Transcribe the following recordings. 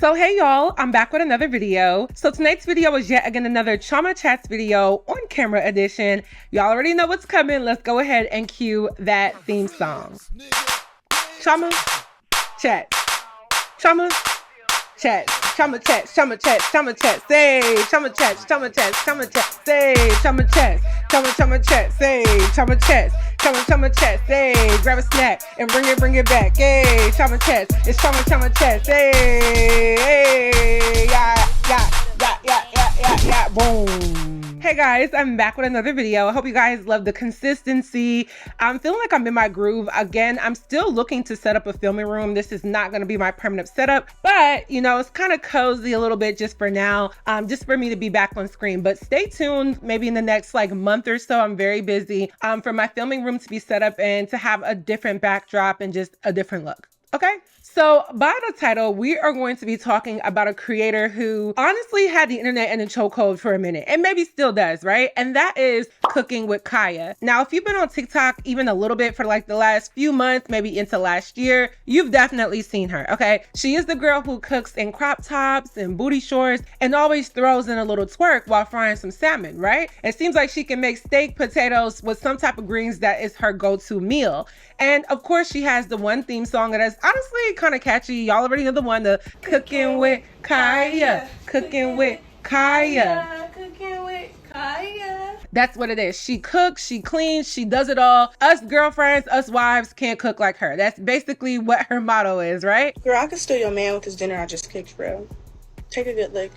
So hey y'all, I'm back with another video. So tonight's video is yet again another Chioma Chats video on camera edition. Y'all already know what's coming. Let's go ahead and cue that theme song. Chioma Chat. Chioma Chat. Chioma Chat. Chioma Chat. Chioma Chat. Say Chioma Chat. Chioma Chat. Chioma Chat. Say Chioma Chat. Chioma Chat. Say Chioma Chat. Chioma Chat. Say grab a snack and bring it back. Hey, Chioma Chat. It's Chioma Chat. Hey, yeah, boom. Hey guys, I'm back with another video. I hope you guys love the consistency. I'm feeling like I'm in my groove. Again, I'm still looking to set up a filming room. This is not going to be my permanent setup, but you know, it's kind of cozy a little bit just for now, just for me to be back on screen. But stay tuned, maybe in the next like month or so. I'm very busy for my filming room to be set up and to have a different backdrop and just a different look. Okay, so by the title, we are going to be talking about a creator who honestly had the internet in a chokehold for a minute and maybe still does, right? And that is Cooking with Kaya. Now, if you've been on TikTok even a little bit for like the last few months, maybe into last year, you've definitely seen her, okay? She is the girl who cooks in crop tops and booty shorts and always throws in a little twerk while frying some salmon, right? It seems like she can make steak, potatoes with some type of greens that is her go-to meal. And of course, she has the one theme song that is honestly kind of catchy. Y'all already know the one, the Cooking with Kaya. Cooking with Kaya. Cooking with Kaya. That's what it is. She cooks, she cleans, she does it all. Us girlfriends, us wives can't cook like her. That's basically what her motto is, right? Girl, I could steal your man with this dinner I just cooked, bro. Take a good look.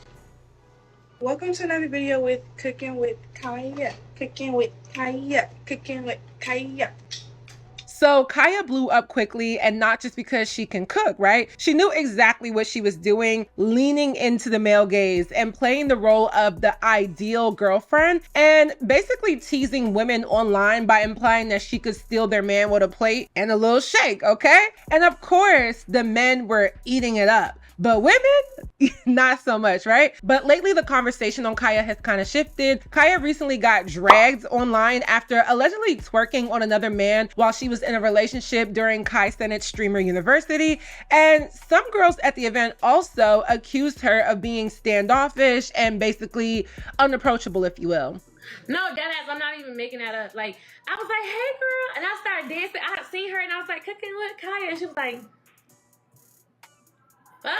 Welcome to another video with Cooking with Kaya. Cooking with Kaya. Cooking with Kaya. So Kaya blew up quickly, and not just because she can cook, right? She knew exactly what she was doing, leaning into the male gaze and playing the role of the ideal girlfriend and basically teasing women online by implying that she could steal their man with a plate and a little shake, okay? And of course, the men were eating it up. But women, not so much, right? But lately the conversation on Kaya has kind of shifted. Kaya recently got dragged online after allegedly twerking on another man while she was in a relationship during Cenat Streamer University. And some girls at the event also accused her of being standoffish and basically unapproachable, if you will. No, deadass, I'm not even making that up. Like, I was like, hey girl, and I started dancing. I had seen her and I was like, cooking with Kaya, and she was like, fuck.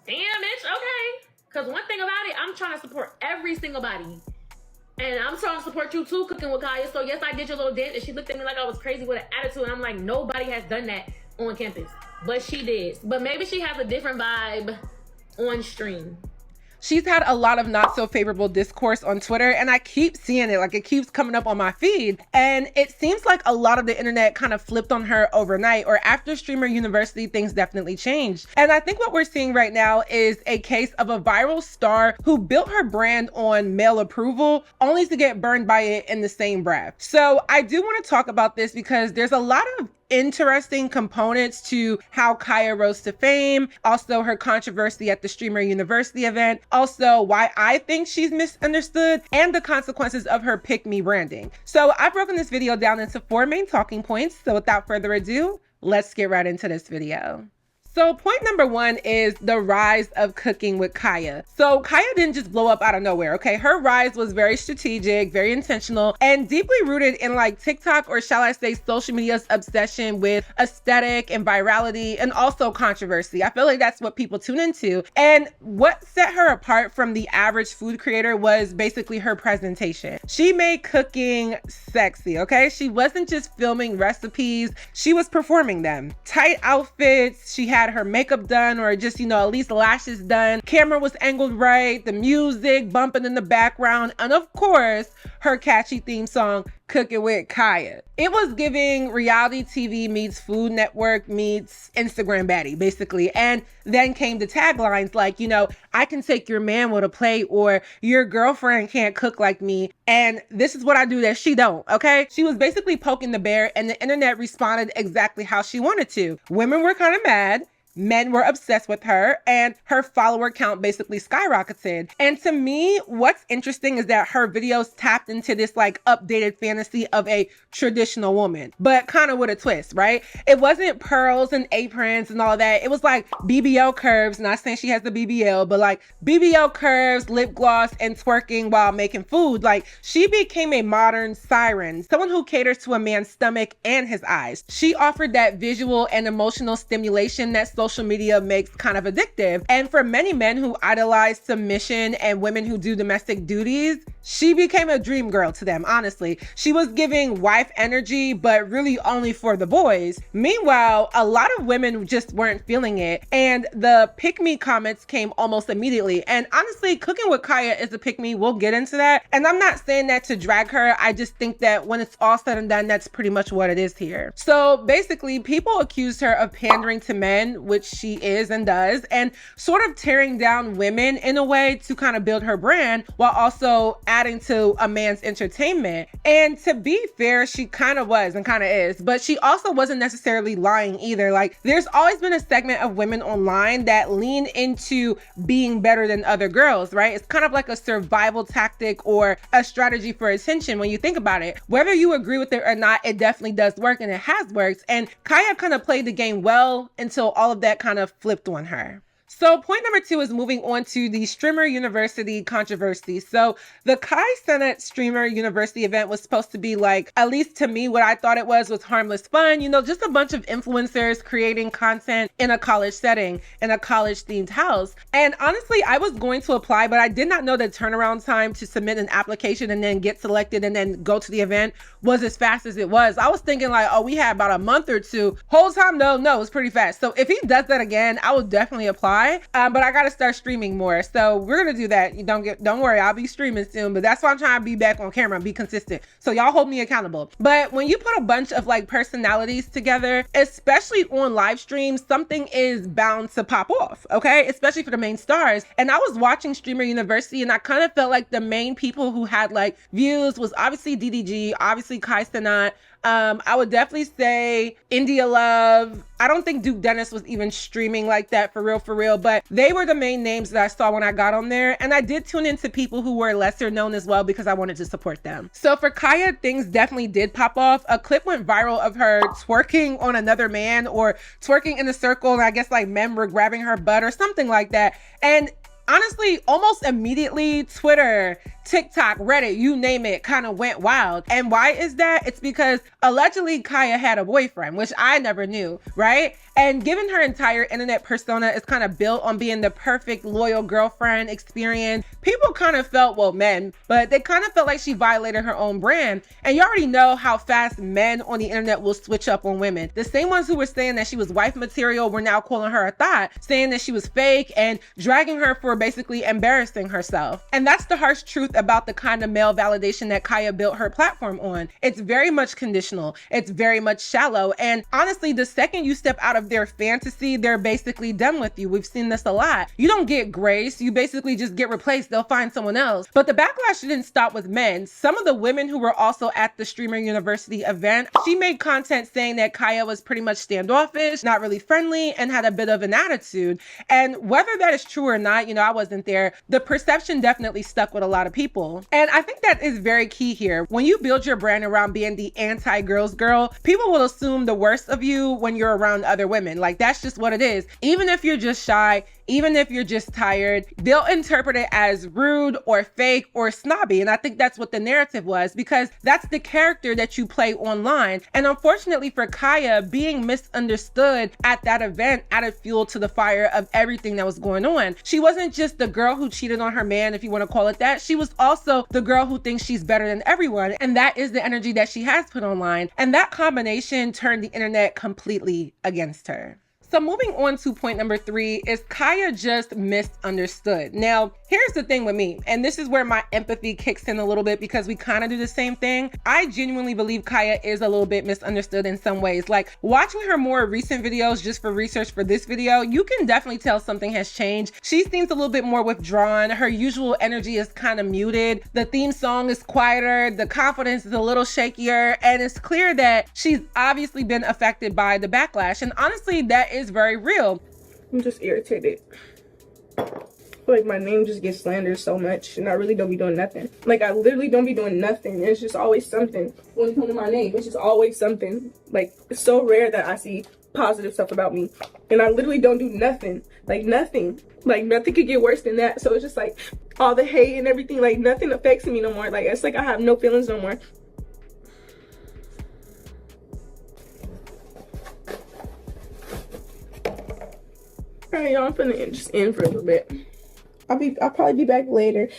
Damn, bitch, okay. Because one thing about it, I'm trying to support every single body. And I'm trying to support you too, Cooking with Kaya. So yes, I did your little dance, and she looked at me like I was crazy with an attitude. And I'm like, nobody has done that on campus. But she did. But maybe she has a different vibe on stream. She's had a lot of not so favorable discourse on Twitter, and I keep seeing it, like it keeps coming up on my feed. And it seems like a lot of the internet kind of flipped on her overnight, or after Streamer University, things definitely changed. And I think what we're seeing right now is a case of a viral star who built her brand on male approval, only to get burned by it in the same breath. So I do want to talk about this because there's a lot of interesting components to how Kaya rose to fame, also her controversy at the Streamer University event, also why I think she's misunderstood, and the consequences of her pick me branding. So I've broken this video down into 4 main talking points. So without further ado, let's get right into this video. So point number 1 is the rise of Cooking with Kaya. So Kaya didn't just blow up out of nowhere, okay? Her rise was very strategic, very intentional, and deeply rooted in like TikTok, or shall I say social media's obsession with aesthetic and virality, and also controversy. I feel like that's what people tune into. And what set her apart from the average food creator was basically her presentation. She made cooking sexy, okay? She wasn't just filming recipes, she was performing them. Tight outfits, she had her makeup done, or just, you know, at least lashes done. Camera was angled right, the music bumping in the background, and of course, her catchy theme song, Cooking with Kaya. It was giving reality TV meets Food Network meets Instagram baddie, basically. And then came the taglines like, you know, I can take your man with a plate, or your girlfriend can't cook like me, and this is what I do that she don't, okay? She was basically poking the bear, and the internet responded exactly how she wanted to. Women were kind of mad, men were obsessed with her, and her follower count basically skyrocketed. And to me, what's interesting is that her videos tapped into this like updated fantasy of a traditional woman, but kind of with a twist, right? It wasn't pearls and aprons and all that. It was like BBL curves, not saying she has the BBL, but like BBL curves, lip gloss, and twerking while making food. Like, she became a modern siren, someone who caters to a man's stomach and his eyes. She offered that visual and emotional stimulation that social media makes kind of addictive. And for many men who idolize submission and women who do domestic duties, she became a dream girl to them, honestly. She was giving wife energy, but really only for the boys. Meanwhile, a lot of women just weren't feeling it, and the pick me comments came almost immediately. And honestly, Cooking with Kaya is a pick me. We'll get into that. And I'm not saying that to drag her. I just think that when it's all said and done, that's pretty much what it is here. So basically, people accused her of pandering to men, which she is and does, and sort of tearing down women in a way to kind of build her brand while also adding to a man's entertainment. And to be fair, she kind of was and kind of is, but she also wasn't necessarily lying either. Like, there's always been a segment of women online that lean into being better than other girls, right? It's kind of like a survival tactic or a strategy for attention when you think about it. Whether you agree with it or not, it definitely does work, and it has worked. And Kaya kind of played the game well until all of that kind of flipped on her. So point number 2 is moving on to the Streamer University controversy. So the Cenat Streamer University event was supposed to be like, at least to me, what I thought it was harmless fun, you know, just a bunch of influencers creating content in a college setting, in a college themed house. And honestly, I was going to apply, but I did not know the turnaround time to submit an application and then get selected and then go to the event was as fast as it was. I was thinking like, oh, we had about a month or two. Whole time, no, it's pretty fast. So if he does that again, I will definitely apply. But I gotta start streaming more, so we're gonna do that. Don't worry, I'll be streaming soon, but that's why I'm trying to be back on camera and be consistent, so y'all hold me accountable. But when you put a bunch of like personalities together, especially on live streams, something is bound to pop off, okay? Especially for the main stars. And I was watching Streamer University, and I kind of felt like the main people who had like views was obviously DDG, obviously Cenat. I would definitely say India Love. I don't think Duke Dennis was even streaming like that for real, but they were the main names that I saw when I got on there. And I did tune into people who were lesser known as well because I wanted to support them. So for Kaya, things definitely did pop off. A clip went viral of her twerking on another man or twerking in a circle, and I guess like men were grabbing her butt or something like that. And honestly, almost immediately, Twitter, TikTok, Reddit, you name it, kind of went wild. And why is that? It's because allegedly Kaya had a boyfriend, which I never knew, right? And given her entire internet persona is kind of built on being the perfect loyal girlfriend experience, people kind of felt, well, men, but they kind of felt like she violated her own brand. And you already know how fast men on the internet will switch up on women. The same ones who were saying that she was wife material were now calling her a thought, saying that she was fake and dragging her for basically embarrassing herself. And that's the harsh truth about the kind of male validation that Kaya built her platform on. It's very much conditional. It's very much shallow. And honestly, the second you step out of their fantasy, they're basically done with you. We've seen this a lot. You don't get grace. You basically just get replaced. They'll find someone else. But the backlash didn't stop with men. Some of the women who were also at the Streamer University event, she made content saying that Kaya was pretty much standoffish, not really friendly, and had a bit of an attitude. And whether that is true or not, you know, I wasn't there. The perception definitely stuck with a lot of people. And I think that is very key here. When you build your brand around being the anti-girls girl, people will assume the worst of you when you're around other women. Like, that's just what it is. Even if you're just shy, even if you're just tired, they'll interpret it as rude or fake or snobby. And I think that's what the narrative was, because that's the character that you play online. And unfortunately for Kaya, being misunderstood at that event added fuel to the fire of everything that was going on. She wasn't just the girl who cheated on her man, if you want to call it that. She was also the girl who thinks she's better than everyone. And that is the energy that she has put online. And that combination turned the internet completely against her. So moving on to point number 3, is Kaya just misunderstood? Now, here's the thing with me, and this is where my empathy kicks in a little bit because we kind of do the same thing. I genuinely believe Kaya is a little bit misunderstood in some ways. Like, watching her more recent videos just for research for this video, you can definitely tell something has changed. She seems a little bit more withdrawn. Her usual energy is kind of muted. The theme song is quieter. The confidence is a little shakier. And it's clear that she's obviously been affected by the backlash. And honestly, that is very real. I'm just irritated. I feel like my name just gets slandered so much, and I really don't be doing nothing. Like, I literally don't be doing nothing. It's just always something. When it comes to my name, it's just always something. Like, it's so rare that I see positive stuff about me, and I literally don't do nothing. Like, nothing. Like, nothing could get worse than that. So it's just like all the hate and everything, like, nothing affects me no more. Like, it's like I have no feelings no more. Alright, y'all, I'm finna just end for a little bit. I'll probably be back later.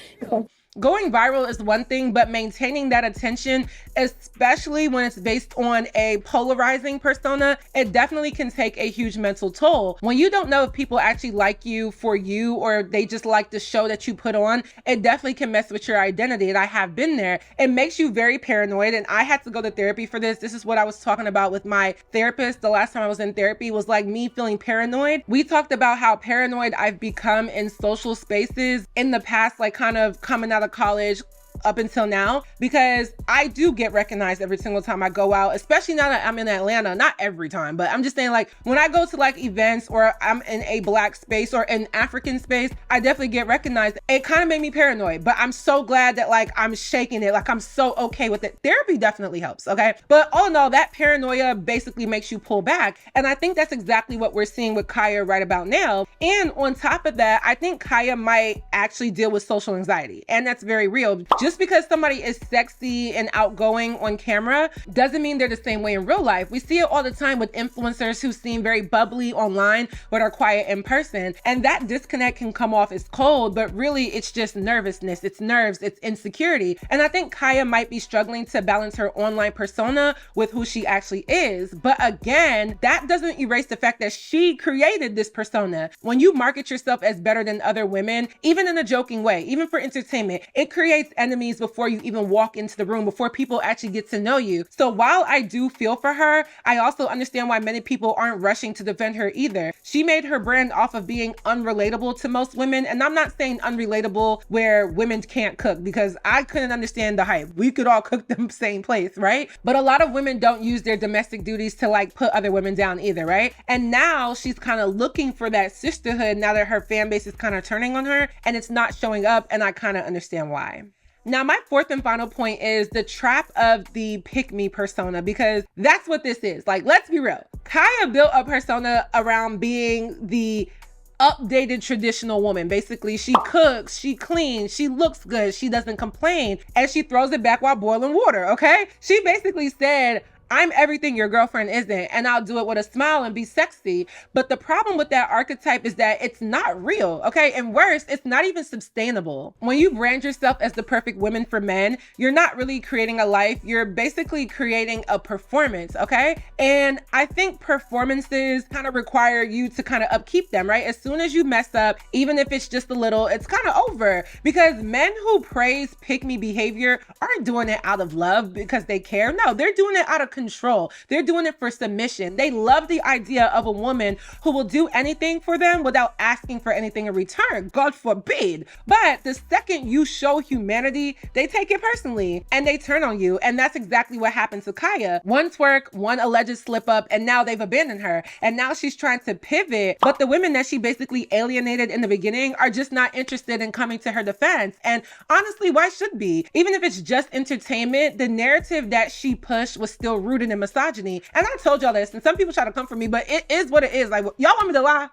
Going viral is one thing, but maintaining that attention, especially when it's based on a polarizing persona, it definitely can take a huge mental toll. When you don't know if people actually like you for you, or they just like the show that you put on, it definitely can mess with your identity. And I have been there. It makes you very paranoid. And I had to go to therapy for this. This is what I was talking about with my therapist the last time I was in therapy, was like me feeling paranoid. We talked about how paranoid I've become in social spaces in the past, like kind of coming out of college up until now, because I do get recognized every single time I go out, especially now that I'm in Atlanta. Not every time, but I'm just saying, like, when I go to like events or I'm in a Black space or an African space, I definitely get recognized. It kind of made me paranoid, but I'm so glad that like I'm shaking it. Like, I'm so okay with it. Therapy definitely helps, okay? But all in all, that paranoia basically makes you pull back. And I think that's exactly what we're seeing with Kaya right about now. And on top of that, I think Kaya might actually deal with social anxiety. And that's very real. Just because somebody is sexy and outgoing on camera doesn't mean they're the same way in real life. We see it all the time with influencers who seem very bubbly online but are quiet in person. And that disconnect can come off as cold, but really it's just nervousness, it's nerves, it's insecurity. And I think Kaya might be struggling to balance her online persona with who she actually is. But again, that doesn't erase the fact that she created this persona. When you market yourself as better than other women, even in a joking way, even for entertainment, it creates enemies before you even walk into the room, before people actually get to know you. So while I do feel for her, I also understand why many people aren't rushing to defend her either. She made her brand off of being unrelatable to most women. And I'm not saying unrelatable where women can't cook, because I couldn't understand the hype. We could all cook the same place, right? But a lot of women don't use their domestic duties to like put other women down either, right? And now she's kind of looking for that sisterhood now that her fan base is kind of turning on her and it's not showing up. And I kind of understand why. Now, my fourth and final point is the trap of the pick-me persona, because that's what this is. Like, let's be real. Kaya built a persona around being the updated traditional woman. Basically, she cooks, she cleans, she looks good, she doesn't complain, and she throws it back while boiling water, okay? She basically said, I'm everything your girlfriend isn't, and I'll do it with a smile and be sexy. But the problem with that archetype is that it's not real, okay? And worse, it's not even sustainable. When you brand yourself as the perfect woman for men, you're not really creating a life. You're basically creating a performance, okay? And I think performances kind of require you to kind of upkeep them, right? As soon as you mess up, even if it's just a little, it's kind of over. Because men who praise pick-me behavior aren't doing it out of love because they care. No, they're doing it out of control. They're doing it for submission. They love the idea of a woman who will do anything for them without asking for anything in return. God forbid. But the second you show humanity, they take it personally and they turn on you. And that's exactly what happened to Kaya. One twerk, one alleged slip up, and now they've abandoned her. And now she's trying to pivot. But the women that she basically alienated in the beginning are just not interested in coming to her defense. And honestly, why should be? Even if it's just entertainment, the narrative that she pushed was still rooted in misogyny. And I told y'all this, and some people try to come for me, but it is what it is. Like, y'all want me to lie?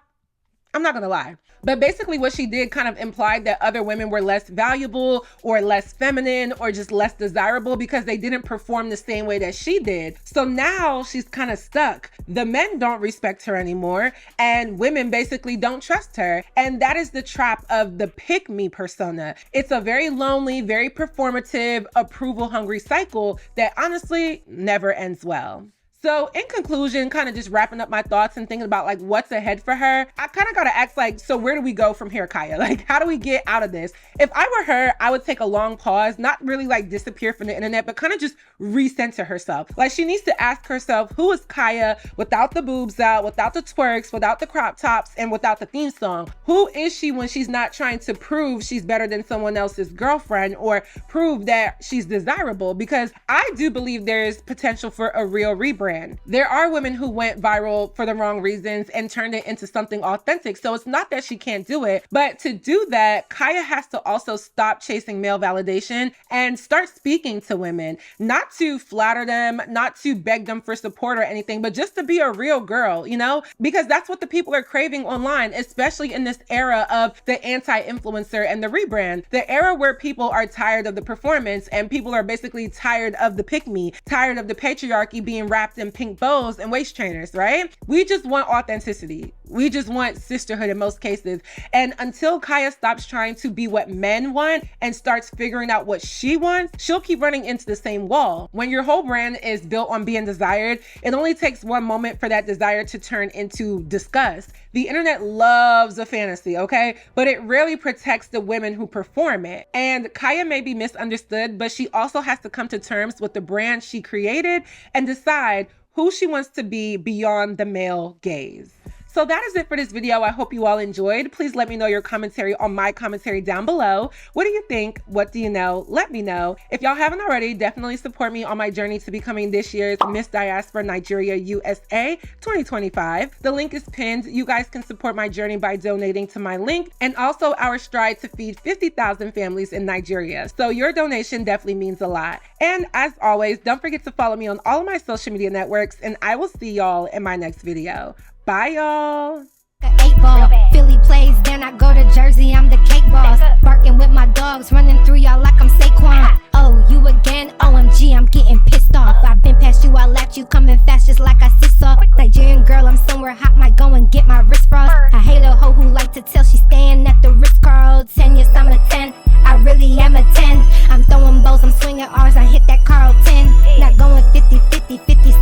I'm not gonna lie. But basically what she did kind of implied that other women were less valuable or less feminine or just less desirable because they didn't perform the same way that she did. So now she's kind of stuck. The men don't respect her anymore and women basically don't trust her. And that is the trap of the pick-me persona. It's a very lonely, very performative, approval-hungry cycle that honestly never ends well. So in conclusion, kind of just wrapping up my thoughts and thinking about like what's ahead for her, I kind of got to ask like, so where do we go from here, Kaya? Like, how do we get out of this? If I were her, I would take a long pause, not really like disappear from the internet, but kind of just recenter herself. Like she needs to ask herself, who is Kaya without the boobs out, without the twerks, without the crop tops, and without the theme song? Who is she when she's not trying to prove she's better than someone else's girlfriend or prove that she's desirable? Because I do believe there's potential for a real rebrand. brand. There are women who went viral for the wrong reasons and turned it into something authentic. So it's not that she can't do it, but to do that, Kaya has to also stop chasing male validation and start speaking to women, not to flatter them, not to beg them for support or anything, but just to be a real girl, you know, because that's what the people are craving online, especially in this era of the anti-influencer and the rebrand, the era where people are tired of the performance and people are basically tired of the pick-me, tired of the patriarchy being wrapped in pink bows and waist trainers, right? We just want authenticity. We just want sisterhood in most cases. And until Kaya stops trying to be what men want and starts figuring out what she wants, she'll keep running into the same wall. When your whole brand is built on being desired, it only takes one moment for that desire to turn into disgust. The internet loves a fantasy, okay? But it rarely protects the women who perform it. And Kaya may be misunderstood, but she also has to come to terms with the brand she created and decide who she wants to be beyond the male gaze. So that is it for this video. I hope you all enjoyed. Please let me know your commentary on my commentary down below. What do you think? What do you know? Let me know. If y'all haven't already, definitely support me on my journey to becoming this year's Miss Diaspora Nigeria USA 2025. The link is pinned. You guys can support my journey by donating to my link and also our stride to feed 50,000 families in Nigeria. So your donation definitely means a lot. And as always, don't forget to follow me on all of my social media networks, and I will see y'all in my next video. Bye, y'all. 8-ball, Philly plays, then I go to Jersey, I'm the cake boss. Barking with my dogs, running through y'all like I'm Saquon. Oh, you again? OMG, I'm getting pissed off. I've been past you, I lapped you, coming fast just like I seesaw. Nigerian girl, I'm somewhere hot, might go and get my wrist frost. I hate a hoe who like to tell she staying at the Ritz-Carlton. Yes, I'm a 10, I really am a 10. I'm throwing bows, I'm swinging R's, I hit that Carlton. Not going 50, 50, 50,